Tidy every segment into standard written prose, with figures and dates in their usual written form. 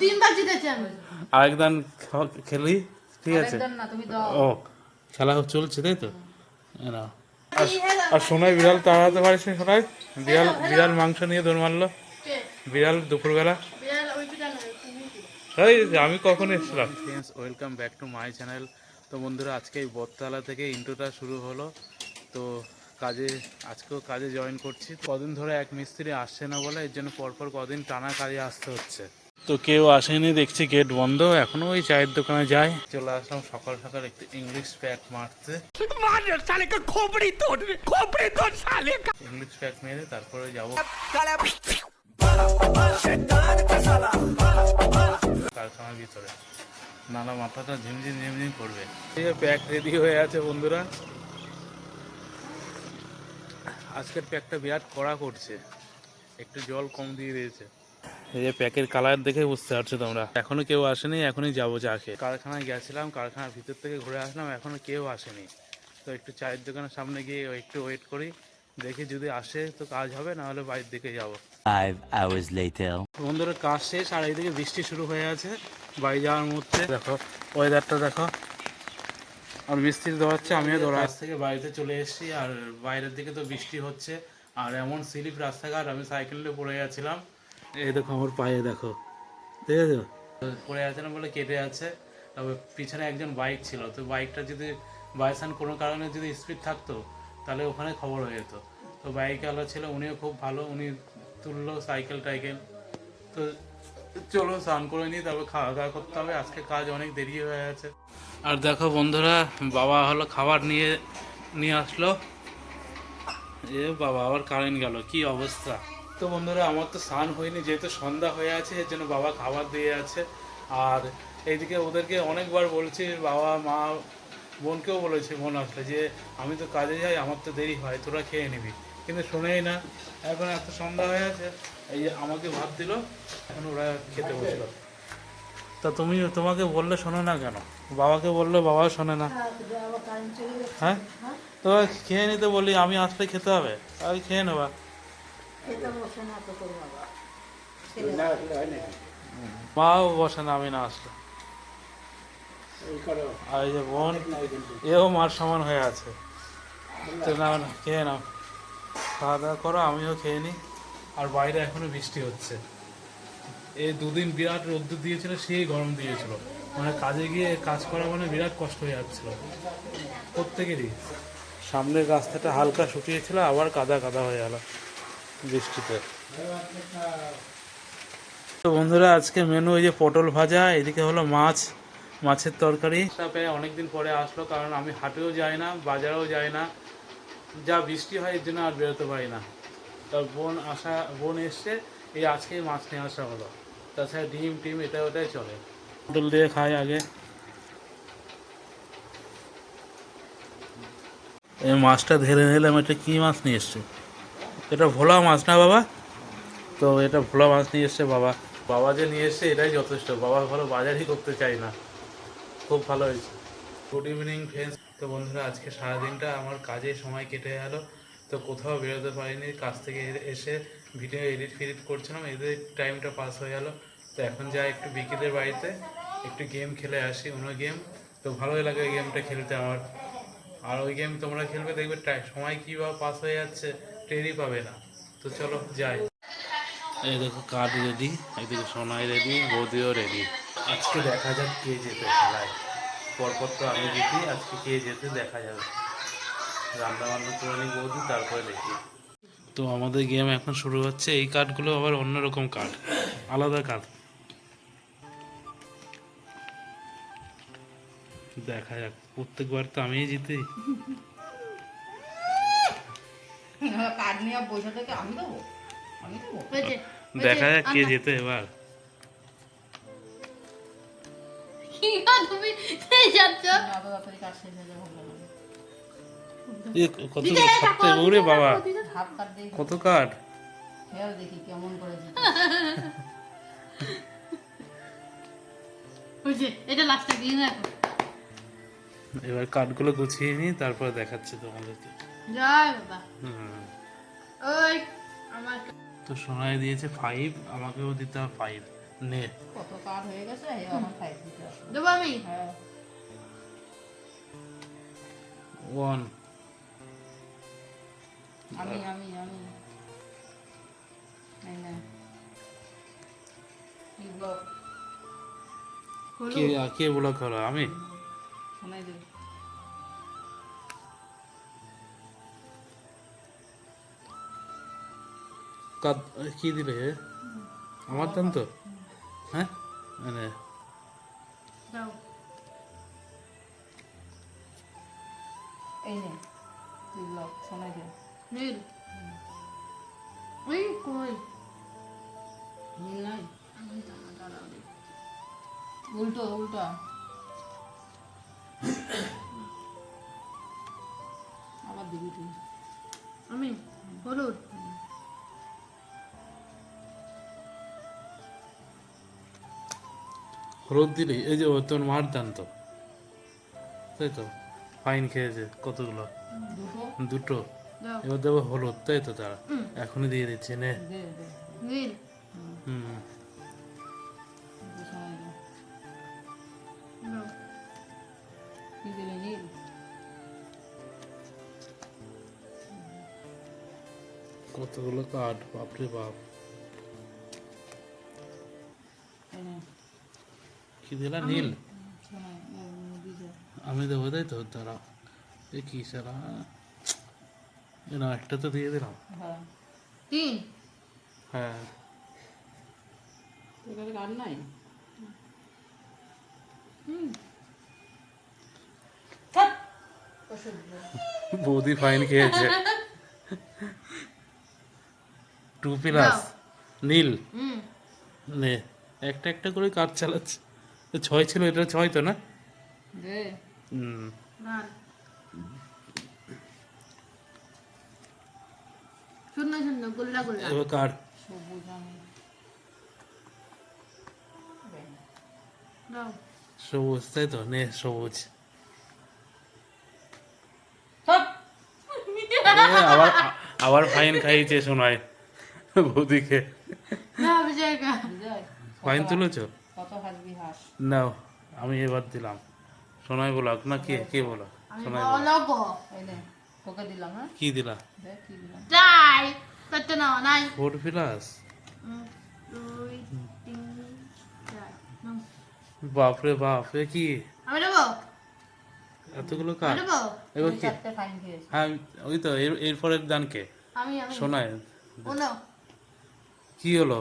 তিনবার জিতেছি আমি। আরেকদান খেলি, ঠিক আছে? ও খেলা চলছে তাই তো। নাও। আর সোনাই বিড়াল তাড়াতে পারিস না সোনাই? বিড়াল বিড়াল মাংস নিয়ে দৌড় মারলো। বিড়াল দুপুরবেলা। এই আমি কখন এসেছিলাম? Friends, welcome back to my channel. তো বন্ধুরা, আজকে এই বটতলা থেকে ইন্ট্রোটা শুরু হলো। তো আজকেও কাজে জয়েন করছি। কদিন ধরে এক মিস্ত্রি আসছে না বলে এর জন্য পরপর কদিন টানা কাজে আসতে হচ্ছে। তো কেউ আসেনি, দেখছি গেট বন্ধ। এখনো ওই চায়ের দোকানে যাই। চলে আসলাম সকাল সকাল একটু ইংলিশ প্যাক মারতে। ইংলিশ প্যাক মেরে তারপরে যাবো কারখানার ভিতরে। নানা মাথাটা ঝিমঝিম ঝিমঝিম করবে। প্যাক রেডি হয়ে আছে বন্ধুরা। আজকের প্যাকটা বিরাট কড়া করছে, একটু জল কম দিয়ে দিয়েছে। এই যে প্যাকের কালার দেখে বুঝতে পারছো তোমরা। এখনো কেউ আসেনি, এখনই যাবো চা খেয়ে। কারখানায় গেছিলাম, কারখানার ভিতর থেকে ঘুরে আসলাম, এখনো কেউ আসেনি। তো একটু চায়ের দোকানের সামনে গিয়ে একটু ওয়েট করি, দেখি যদি আসে তো কাজ হবে, না হলে বাইরের দিকে যাবো। 5 hours later. বন্ধুরা কাজ শেষ, আর এইদিকে বৃষ্টি শুরু হয়ে আছে বাড়ি যাওয়ার মুহূর্তে। দেখো ওয়েদারটা দেখো। আর মিস্ত্রি দৌড়াচ্ছে, আমিও দৌড়াচ্ছি। থেকে বাড়িতে চলে এসেছি, আর বাইরের দিকে তো বৃষ্টি হচ্ছে, আর এমন স্লিপ রাস্তাঘাট, আমি সাইকেলে পড়ে গেছিলাম। এই দেখো আমার পায়ে, দেখো দেখেছো? পড়ে গেছিলাম বলে কেটে আছে। তবে পিছনে একজন বাইক ছিল, তো বাইকটা যদি বাইচান্স কোনো কারণে যদি স্পিড থাকতো তাহলে ওখানে খবর হয়ে যেত। তো বাইকওয়ালা ছিল, উনিও খুব ভালো, উনি তুললো সাইকেল টাইকেল। তো চলো স্নান করে নিই, তারপর খাওয়া দাওয়া করতে হবে, আজকে কাজ অনেক দেরি হয়ে আছে। আর দেখো বন্ধুরা, বাবা হলো খাবার নিয়ে নিয়ে আসলো। এ বাবা, আবার কারেন্ট গেল, কি অবস্থা। তো বন্ধুরা, আমার তো স্নান হয়নি, যেহেতু সন্ধ্যা হয়ে আছে, এর জন্য বাবা খাবার দিয়ে আছে। আর এইদিকে ওদেরকে অনেকবার বলছি, বাবা মা বোনকেও বলেছি, বোন আসলে, যে আমি তো কাজে যাই, আমার তো দেরি হয়, তোরা খেয়ে নিবি, কিন্তু শোনেই না। এখন এত সন্ধ্যা হয়ে আছে, এই যে আমাকে ভাত দিল, এখন ওরা খেতে বসলো। তা তোমাকে বললে শোনো না কেন? বাবাকে বললে বাবাও শোনে না। হ্যাঁ, তো খেয়ে নিতে বলি, আমি আসলে খেতে হবে, আমি খেয়ে নেবা। মাও বসে না আমি না আসলে। আর এই যে বোন, এও মার সমান হয়ে আছে। তো না না, খেয়ে নাও, খাওয়া দাওয়া করো, আমিও খেয়ে নিই। আর বাইরে এখনো বৃষ্টি হচ্ছে। এই দুদিন বিরাট রোদ্দুর দিয়েছিল, সেই গরম দিয়েছিল, মানে কাজে গিয়ে কাজ করা মানে বিরাট কষ্ট হয়ে যাচ্ছিল প্রত্যেকেরই। সামনের রাস্তাটা হালকা শুকিয়েছিল, আবার কাদা কাদা হয়ে গেল বৃষ্টিতে। তো বন্ধুরা, আজকে মেনু এই যে পটল ভাজা, এদিকে হলো মাছের তরকারি। পেয়ে অনেকদিন পরে আসলো, কারণ আমি হাটেও যাই না, বাজারেও যাই না, যা বৃষ্টি হয় এর জন্য আর বেরোতে পারি না। তার বোন এসছে, এই আজকেই মাছ নিয়ে আসা হলো। তাছাড়া ডিম টিম এটা ওটাই চলে। পটল দিয়ে খাই আগে। এই মাছটা ধরে নিলাম। এটা কি মাছ নিয়ে এসছে? এটা ভোলা মাছ না বাবা? তো এটা ভোলা মাছ নিয়ে এসছে বাবা। বাবা যে নিয়ে এসছে এটাই যথেষ্ট, বাবা ভালো বাজারই করতে চাই না। খুব ভালো হয়েছে। Good evening friends. তো বন্ধুরা, আজকে সারাদিনটা আমার কাজে সময় কেটে গেল, তো কোথাও বেরোতে পারিনি। কাজ থেকে এসে ভিডিও এডিট করছিলাম, এদের টাইমটা পাস হয়ে গেল। তো এখন যাই একটু বিকেলের বাড়িতে, একটু গেম খেলে আসি, অন্য গেম। তো ভালোই লাগে ওই গেমটা খেলতে আমার। আর ওই গেম তোমরা খেলবে, দেখবে সময় কীভাবে পাস হয়ে যাচ্ছে টেরই পাবে না। তো চলো যাই। এই দেখো কার্ড রেডি, এইদিকে সোনাই রেডি, বৌদিও রেডি। আজকে দেখা যাক কে যেতে খেলায়। পরপর তো আমি জিতি, আজকে কে যেতে দেখা যাবে। রান্না বান্না করে নিই বৌদি, তারপরে দেখি। তো আমাদের গেম এখন শুরু হচ্ছে। এই কার্ডগুলো আবার অন্যরকম কার্ড, আলাদা কার্ড। দেখা যাক, প্রত্যেকবার তো আমিই জিতি। দেখা যাক কে যেতে এবার। বাবা কত কার্ড! এবার কার্ডগুলো গুছিয়ে নিই, তারপরে দেখাচ্ছি তোমাদেরকে। তো সোনাই দিয়েছে 5, আমাকেও দিতে হবে 5। নে কত কার হয়ে গেছে এখন 5 দিতে হবে। দেবো আমি হ্যাঁ 1 আমি এই না এই ব্লক হলো কে ব্লক হলো? আমি শোনাই দে কি দিলে? আমার দাম তো, হ্যাঁ মানে দাও এই নে তুই ব্লক শোনাই দে নীল ওই কই নীল নাই আমি জানা দাঁড়াও রে। উল্টো উল্টা আবার দিবি তুই আমি হলুদ হলুদ দিলি? এই যে ও তোর মার দান তো, তাই তো, ফাইন খেয়েছে কতগুলো, দুটো দুটো। দাও এবার দেবো হলুদ, তাই তো? তারা এখনই দিয়ে দিচ্ছে, নে। দে দে নীল হুম তুই শোনাই দে দাও কি দিলে নীল কতগুলো কার্ড, বাপরে বাপ। এই নে কি দিলা? নীল। শোনাই দিছে আমি দেবো, তাই তো? তারা এ কি সারা, না একটা তো দিয়ে দিলাম। হ্যাঁ 3 হ্যাঁ তোর কাছে কার নাই ওষুধ দে বৌদি ফাইন খেয়েছে। 2 প্লাস নীল। নে, একটা একটা করে কাজ চালাচ্ছে। 6 ছিল, এটা 6 তো না? দে হুম লাল শূন্য শূন্য গোল্লা গোল্লা এবার কার? সবুজ আমি দাও সবুজ, তাই তো? নে সবুজ। সব আবার আবার ফাইন খাইয়েছে শোনায় বৌদিকে। না জায়গা বিজয় ফাইন তুলেছো? কত হাসবি হাস নাও, আমি এবার দিলাম। সোনাই ব্লক না কে ব্লক? আমি সোনাই বলবো এই নে তোকে দিলাম হ্যাঁ কি দিলা? দেখ কি দিলাম যাই করতে নাও নাই 4 প্লাস। 2 3 4 নাও বাপরে বাপ, এ কি আমি দেবো এতগুলো আমি কার? দেবো এবার তুই কি? 4টে ফাইন খেয়েছিস হ্যাঁ ওই তো, এরপরের দান কে? আমি সোনাই। উনো কি হলো?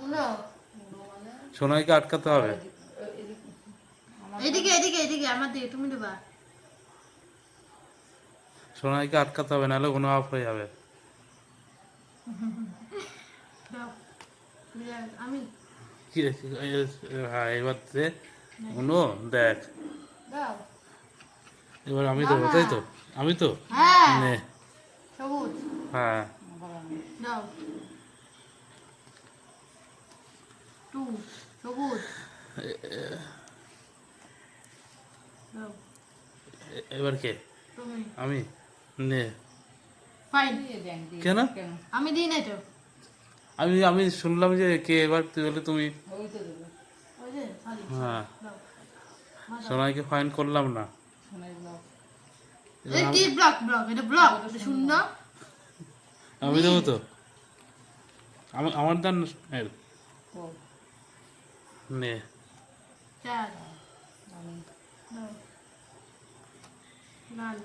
উনো সোনাইকে আটকাতে হবে। এদিকে এদিকে এদিকে আমার দিকে তুমি দেবা সোনাইকে আটকাতে হবে, নাহলে কোনো অফ হয়ে যাবে। দাও বিজয়, আমি কি হ্যাঁ, এবার দে উনো, দেখ দাও এবার আমি দেবো, তাই তো? আমি তো, হ্যাঁ নে। সবুজ হ্যাঁ দাও 2 সবুজ দাও এবার কে? তুমি আমি, নে। ফাইন কেন? আমি দিই নাই তো আমি শুনলাম যে কে, এবার তুই বলে তুমি। ওই তো দেবে ওই যে খালি হ্যাঁ, দাও সোনাইকে ফাইন করলাম না। শোনাই ব্লক এই কি ব্লক ব্লক এটা ব্লক এটা শূন্য আমি দেবো তো, আমার দান এর, তো নে। 4 আমি দাও লাল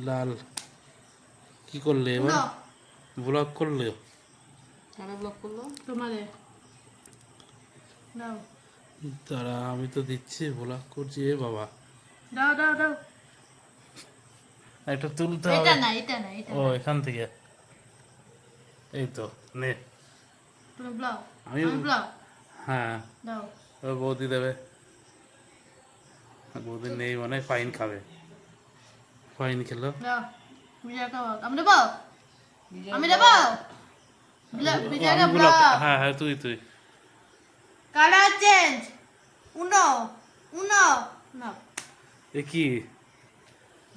লাল। কি করলে এবার? উনো ব্লক করলে? কারা ব্লক করলো তোমাদের দাও তারা আমি তো দিচ্ছি, ব্লক করছি। এ বাবা, দাও দাও দাও একটা তুলতে এটা হবে। না এটা না এটা ও না এখান থেকে, এই তো, নে। তুমি ব্লক আমি- আমি ব্লক হ্যাঁ, দাও এবার বৌদি দেবে। বৌদি নেই মানে ফাইন খাবে। ফাইন খেলো। দাও বিজয় কা আমি দেবো বিজয় আমি দেবো বিজয় কা আমি ব্লক, ব্লক হ্যাঁ হ্যাঁ, তুই কালার চেঞ্জ উনো উনো না এ কি?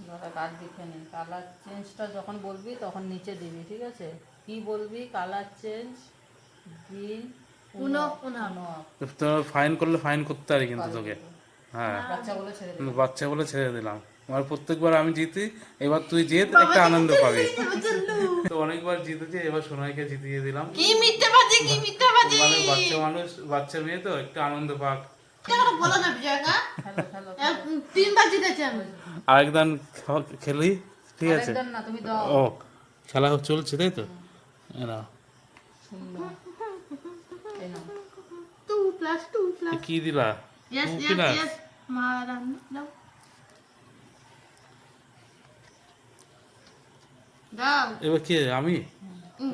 দাদা কার্ড দেখে নে কালার চেঞ্জটা যখন বলবি তখন নিচে দিবি ঠিক আছে কি বলবি কালার চেঞ্জ গ্রিন উনো উনো তো ফাইন করলে ফাইন করতে পারি কিন্তু তোকে। হ্যাঁ, বাচ্চা বলে ছেড়ে দে। বাচ্চা বলে ছেড়ে দিলাম। আমার প্রত্যেকবার আমি জিতি, এবার তুই জিত, একটা আনন্দ পাবি। তো অনেকবার জিতেছি, এবার সোনাইকে জিতিয়ে দিলাম। কি মিথ্যাবাদী কি মিথ্যাবাদী মানে বাচ্চা মানুষ, বাচ্চা মেয়ে তো একটু আনন্দ পাক। কেন বলো না বিজয় কা খেলো খেলো। তিনবার জিতেছি আমি আরেকদান খেলি, ঠিক আছে? আরেকজন না, তুমি দাও। ও, খেলা চলছে তাই তো? না, সুন্দর। এই নাও। 2 + 2 এ কি দিলা? yes Two yes plus? yes মারান দাও দাও এবার কে, আমি?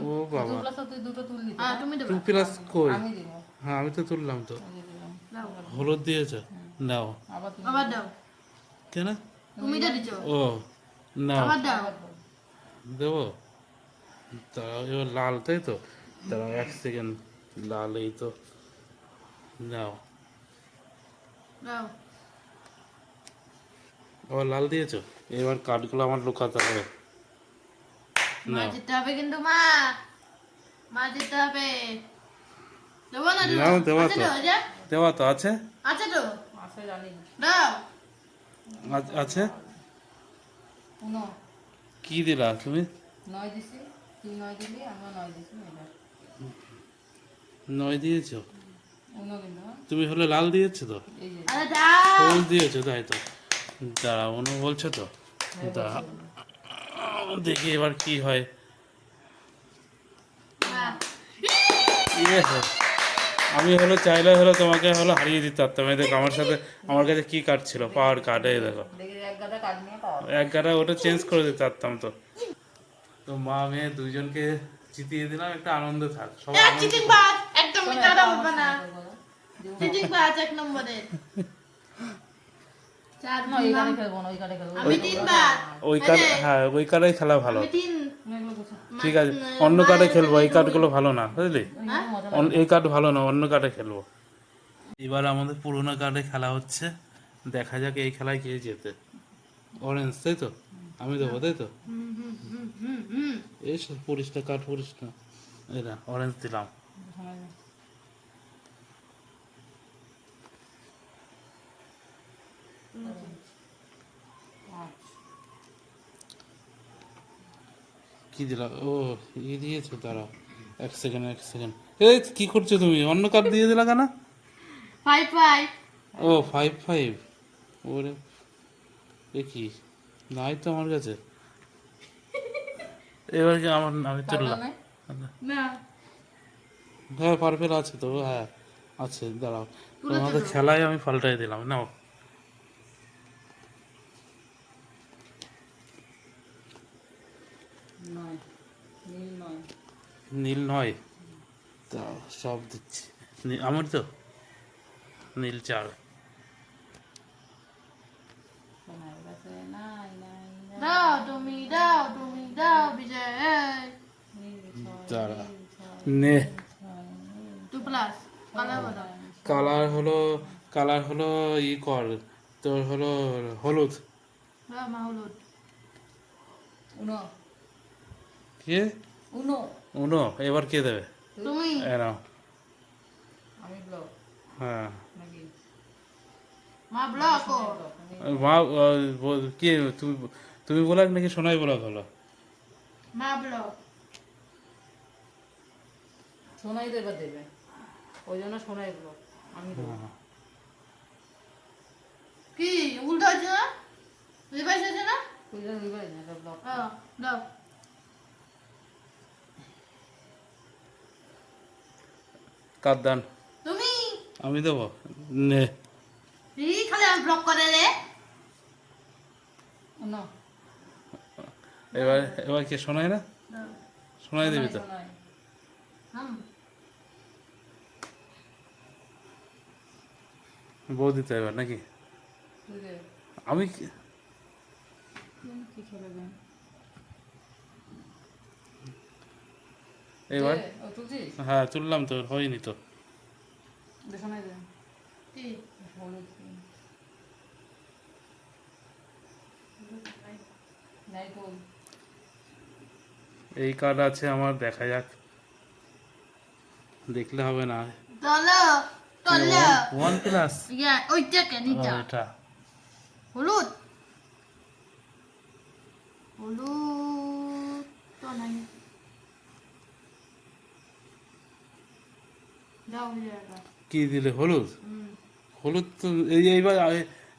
ও বাবা, দুটো প্লাস তুই দুটো তুললি তো, হ্যাঁ না? তুমি দেবে 2 প্লাস কই? আমি দিব। হ্যাঁ, আমি তো তুললাম তো। এই যে দিলাম। দাও হলুদ দিয়েছ? নাও। আবার তুমি আবার দাও কেন? তুমি তো দিছো ও, নাও, আবার দাও দেবো। তাও এবার লাল, তাই তো? তারা 1 সেকেন্ড, লাল এই তো। নাও, দাও আবার লাল দিয়েছো? এবার কার্ডগুলো আমার লুকাতে হবে। মা নাও, যেতে হবে কিন্তু মা মা যেতে হবে দেবো না নাও, দেওয়া আছে তো। তো যা দেওয়া তো আছে? আছে তো আসে জানি। দাও আছে? উনো কি দিলা তুমি? 9 দিছি, তুই 9 দিলি, আমরা 9 দিছি। এবার 9 দিয়েছো? উনো কিন্তু, হ্যাঁ? তুমি হলে লাল দিয়েছো তো? এই যে আরে দাও ফুল দিয়েছো তাই তো? দাঁড়া, অনু বলছো তো? দাঁড়া, দেখি এবার কি হয়। হ্যাঁ। ইয়ে, আমি হলো চাইলে হলো তোমাকে হলো হারিয়ে দিতে পারতাম। এই দেখো আমার সাথে, আমার কাছে কি কার্ড ছিল, পাওয়ার কার্ড। এই দেখো, দেখি এক গাদা কাট নিয়ে পাওয়া। এক গাড়া, ওটা চেঞ্জ করে দিতে পারতাম তো। তো মা মেয়ে দুইজনকে জিতিয়ে দিলাম, একটা আনন্দ থাক সবাই। এক চিটিং বাজ একদম মিটাটা বলবা না চিটিং বাজ এক নম্বরে চার না, এই গানে খেলবো না, ওই গানে খেলবো। আমি তিনবার ওই কার্ড, হ্যাঁ ওই কার্ডেই খেলা ভালো। আমি তিন এগুলো গোছা। ঠিক আছে, অন্য কার্ডে খেলবো, এই কার্ডগুলো ভালো না, বুঝলি? হ্যাঁ? এই কার্ড ভালো না, অন্য কার্ডে খেলবো। এবার আমাদের পুরোনো কার্ডে খেলা হচ্ছে, দেখা যাক এই খেলায় কে জেতে। অরেঞ্জ, তাই তো? আমি দেবো, তাই তো? এই সব পরিষ্কার কার্ড, পরিষ্কার। এই না, অরেঞ্জ দিলাম। কি দিলাম? ও, ই দিয়েছো, দাঁড়াও 1 সেকেন্ড, 1 সেকেন্ড। এই কি করছো তুমি? অন্য কার্ড দিয়ে দিলা কেন? 5 ও, 5 ওরে, এ কি, নাই তো আমার কাছে। এবার কি আমার, আমি তুললাম। না হ্যাঁ, পারফেক্ট আছে তো, হ্যাঁ আছে, দাঁড়াও। তোমাদের খেলায় আমি পাল্টাই দিলাম, নাও। নয়, নীল নয়। নীল 9, দাও সব দিচ্ছি। আমার তো নীল 4। সোনার কাছে নাই নাই নাই। দাও তুমি দাও বিজয় নীল ছয়, দাঁড়া, নীল ছয়, নে। ছয়, নীল 2 প্লাস কালার বলো কালার হলো ই কর, তোর হলো হলুদ। দাও মা হলুদ উনো কে? উনো। উনো, এবার কে দেবে? তুমি এ নাও। আমি ব্লক হ্যাঁ, নাকি? মা ব্লক ও মা, কে তুমি? তুমি বলা নাকি সোনাই বলা হলো? মা ব্লক সোনাই দেবে দেবে, ওই জন্য সোনাই ব্লক। আমি দেবো। কি উল্টো হচ্ছে না রিভাইস হচ্ছে না তুই যা দিবে না, এটা ব্লক। দাও কার দান? তুমি আমি দেবো, নে। এই খালি আমি ব্লক করে রে উনো এবার এবার কে, শোনাই না? দাও শোনাই দিবি তো? সোনাই। হুম বউ দিতে এবার নাকি? তুই দে। আমি কি খেলবে? এবার, দে, ও তুলছিস? হ্যাঁ তুললাম তো, হয়নি তো। দে সোনাই দে। কি হলুদ নাই তোল। এই কার্ড আছে আমার, দেখা যাক। দেখলে হবে না। চলো চলো ওয়ান প্লাস ইয়া ওইটা কেন এটা এটা হলুদ হলুদ তো নাই দাও জায়গা কি দিলে হলুদ? হলুদ তো এইবার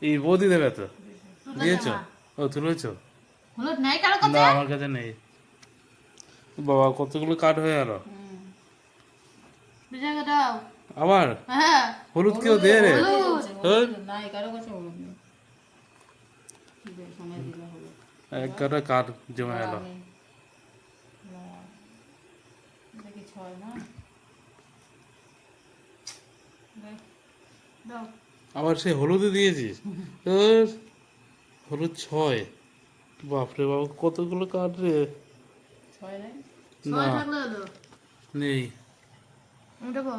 এই বৌদি দেবে তো। দিয়েছো? ও তুলেছো? হলুদ নাই কারো কাছে না আমার কাছে নেই। বাবা কতগুলো কাঠ হয়ে গেল। জায়গা দাও আবার হ্যাঁ হলুদ কেউ দে রে। হলুদ নাই কারো কাছে হলুদ নেই। কি করে সময় দিলে হলো? এক কাটা কাঠ জমে গেল। দেখি 6 না? দেখ, দাও আবার সে হলুদে দিয়েছিস? তোর হলুদ 6। বাপরে বাবা কতগুলো কাঠ রে। 6 নাই? না ছয় থাকলে হলো নেই। আমি দেবো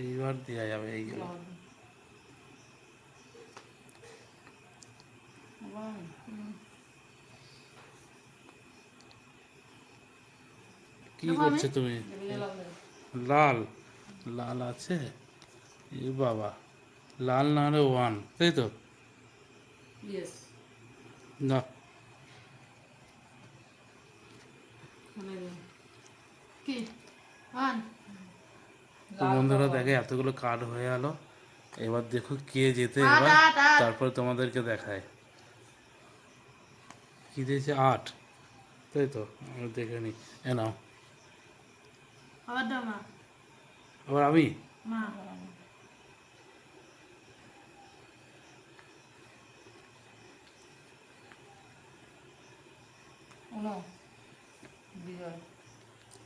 এইবার দেওয়া যাবে এইগুলো। আবার কি করছো তুমি? এগুলো লাগবে। লাল লাল আছে? এ বাবা লাল না হলে 1 তাই তো? Yes, না সময় দিন। কি আন তো বন্ধুরা দেখে এতগুলো কার্ড হয়ে গেল। এবার দেখো কে যেতে আট, এবার, আট, আট। তারপরে তোমাদেরকে দেখায়। কি দিয়েছে 8 তাই তো? আমি দেখে নি। এ নাও আবার দাও মা আবার আমি। মা উনো বিজয়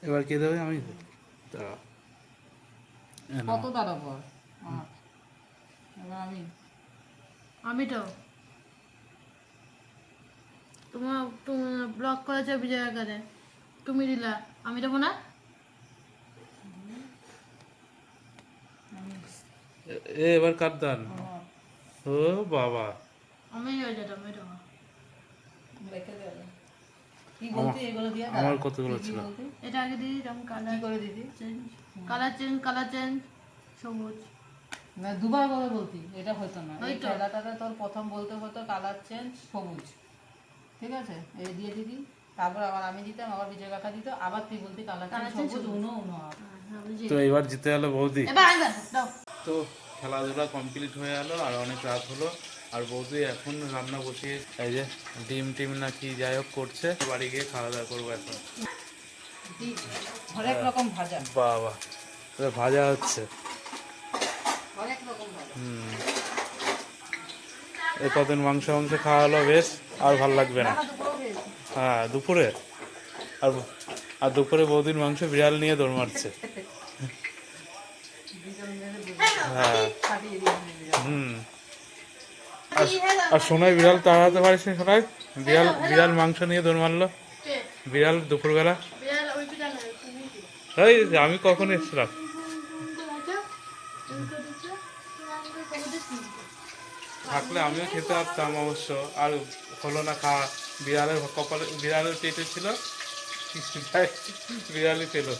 এবার কে দেবে? আমি দাঁড়াও। এ নাও। কত দাঁড়া পর এবার আমি তো তোমার তুমি ব্লক করেছো বিজয় করে তুমি দিলা আমি দেবো না এবার কার দান? ও বাবা আমি হয়ে যেতাম আমি দেবো রেখে দেওয়া যায়। কি বলতি এগুলো দিয়ে আমার কতগুলো ছিল? এটা আগে দিয়ে দিতাম কি কালার করে দিদি? চেঞ্জ কালার চেঞ্জ সবুজ না দুবার করে বলতি, এটা হতো না। এই ওই তো। খেলাটাতে তোর প্রথম বলতে হতো কালার চেঞ্জ সবুজ, ঠিক আছে? এই দিয়ে দিদি, তারপর আবার আমি দিতাম, আবার বিজয় কাকা দিত, আবার তুই বলতি কালার চেঞ্জ change সবুজ, উনো উনো আপ। হ্যাঁ বুঝি তো এবার জিতে গেল বৌদি। এবার আইবা দাও তো খেলাধুলা কমপ্লিট হয়ে গেল আর অনেক রাত হলো। আর বৌদি এখন রান্না বসিয়ে এই যে ডিম টিম না কি যাই হোক করছে। বাড়ি গিয়ে খাওয়া দাওয়া করবো এখন। হরেক রকম ভাজা, বাবা ভাজা হচ্ছে। হরেক রকম ভাজা। এই কদিন মাংস খাওয়া হলো বেশ, আর ভাল লাগবে না। হ্যাঁ দুপুরে আর আর দুপুরে বৌদির মাংস বিড়াল নিয়ে দৌড় মারছে। হ্যাঁ ছাড়িয়ে দিয়ে দিবি। হুম। আর সোনাই বিড়াল তাড়াতে পারিস না সোনাই? বিড়াল মাংস নিয়ে দৌড় মারলো। কে বিড়াল দুপুরবেলা। বিড়াল ওই বিড়াল তুমি কি এই যে আমি কখন এসেছিলাম? থাকলে আমিও খেতে পারতাম অবশ্য, আর হলো না খাওয়া। বিড়ালের কপালে বিড়ালের পেটে ছিল, বিড়ালই পেলো।